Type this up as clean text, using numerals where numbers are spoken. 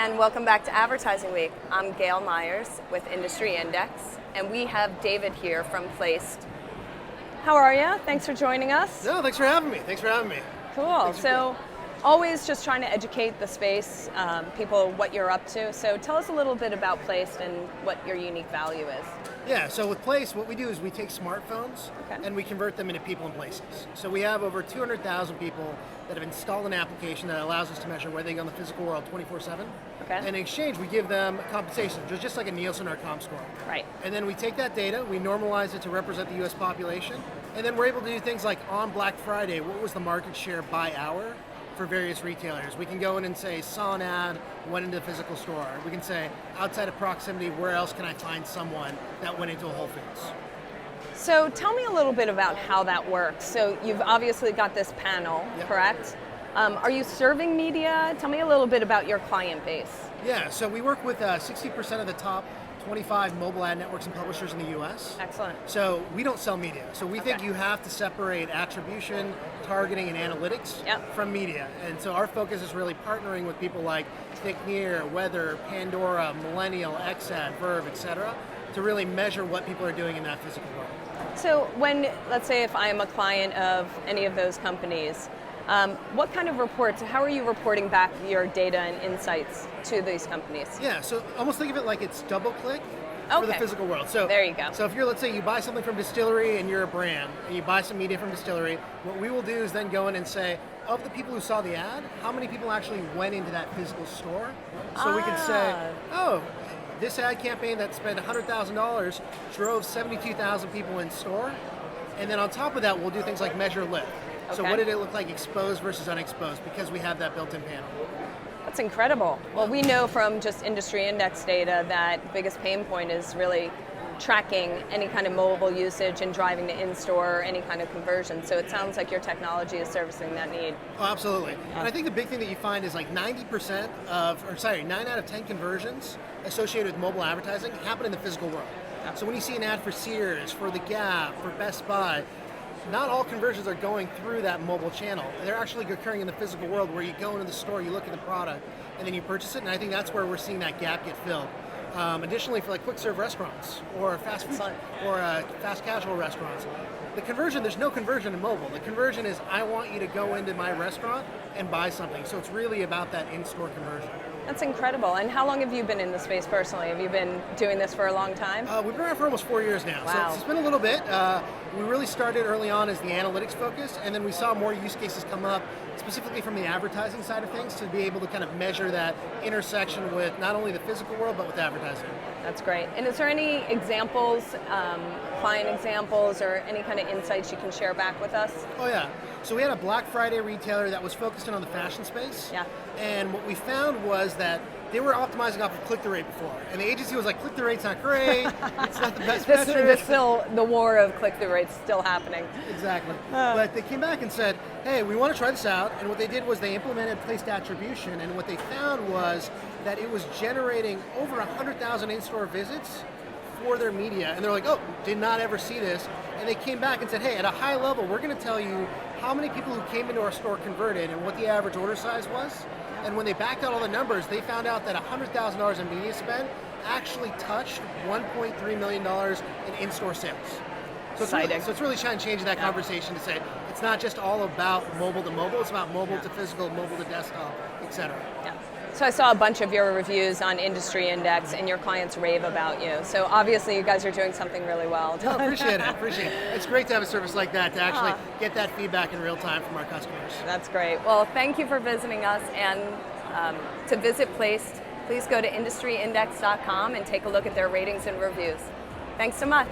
and welcome back to Advertising Week. I'm Gail Myers with Industry Index, and we have David here from Placed. How are you? Thanks for joining us. No, thanks for having me. Cool. So, always just trying to educate the space, people what you're up to. So tell us a little bit about Placed and what your unique value is. Yeah, so with Place, what we do is we take smartphones Okay. and we convert them into people and places. So we have over 200,000 people that have installed an application that allows us to measure where they go in the physical world 24/7. Okay. And in exchange, we give them compensation, just like a Nielsen or Comscore. Right. And then we take that data, we normalize it to represent the US population, and then we're able to do things like on Black Friday, what was the market share by hour for various retailers? We can go in and say, saw an ad, went into the physical store. We can say, outside of proximity, where else can I find someone that went into a Whole Foods? So tell me a little bit about how that works. So you've obviously got this panel, Yep. correct? Are you serving media? Tell me a little bit about your client base. Yeah, so we work with 60% of the top 25 mobile ad networks and publishers in the US. Excellent. So we don't sell media. So we think Okay. you have to separate attribution, targeting, and analytics Yep. from media. And so our focus is really partnering with people like Thicknear, Weather, Pandora, Millennial, XAD, Verve, etc., to really measure what people are doing in that physical world. So when, let's say if I am a client of any of those companies, what kind of reports, how are you reporting back your data and insights to these companies? Yeah, so almost think of it like it's double click for the Okay. physical world. So There you go. So if you're, let's say you buy something from Distillery and you're a brand, and you buy some media from Distillery, what we will do is then go in and say, of the people who saw the ad, how many people actually went into that physical store? So we can say, oh, this ad campaign that spent $100,000 drove 72,000 people in store. And then on top of that, we'll do things like measure lift. So Okay. what did it look like exposed versus unexposed? Because we have that built-in panel. That's incredible. Well, we know from just industry index data that the biggest pain point is really tracking any kind of mobile usage and driving to in-store or any kind of conversion. So it sounds like your technology is servicing that need. Oh, absolutely. And I think the big thing that you find is like 9 out of 10 conversions associated with mobile advertising happen in the physical world. So when you see an ad for Sears, for The Gap, for Best Buy, not all conversions are going through that mobile channel. They're actually occurring in the physical world where you go into the store, you look at the product, and then you purchase it. And I think that's where we're seeing that gap get filled. Additionally, for like quick serve restaurants or fast food or fast casual restaurants, the conversion, there's no conversion in mobile. The conversion is, I want you to go into my restaurant and buy something. So it's really about that in-store conversion. That's incredible. And how long have you been in the space personally? Have you been doing this for a long time? We've been around for almost 4 years now. Wow. So it's been a little bit. We really started early on as the analytics focus, and then we saw more use cases come up, specifically from the advertising side of things, to be able to kind of measure that intersection with not only the physical world, but with advertising. That's great. And is there any examples, client examples, or any kind of insights you can share back with us? Oh yeah. So we had a Black Friday retailer that was focused in on the fashion space. Yeah. And what we found was that they were optimizing off of click-through rate before. And the agency was like, click-through rate's not great, it's not the best metric. The war of click-through rates still happening. Exactly. But they came back and said, hey, we want to try this out. And what they did was they implemented placed attribution. And what they found was that it was generating over 100,000 in-store visits for their media. And they're like, oh, did not ever see this. And they came back and said, hey, at a high level, we're going to tell you how many people who came into our store converted and what the average order size was. And when they backed out all the numbers, they found out that $100,000 in media spend actually touched $1.3 million in-store sales. So Exciting. it's really trying to change that conversation to say it's not just all about mobile to mobile, it's about mobile to physical, mobile to desktop, etc. Yeah. So I saw a bunch of your reviews on Industry Index, and your clients rave about you. So obviously you guys are doing something really well. No, appreciate it. It's great to have a service like that to actually get that feedback in real time from our customers. That's great. Well, thank you for visiting us. And to visit Placed, please go to industryindex.com and take a look at their ratings and reviews. Thanks so much.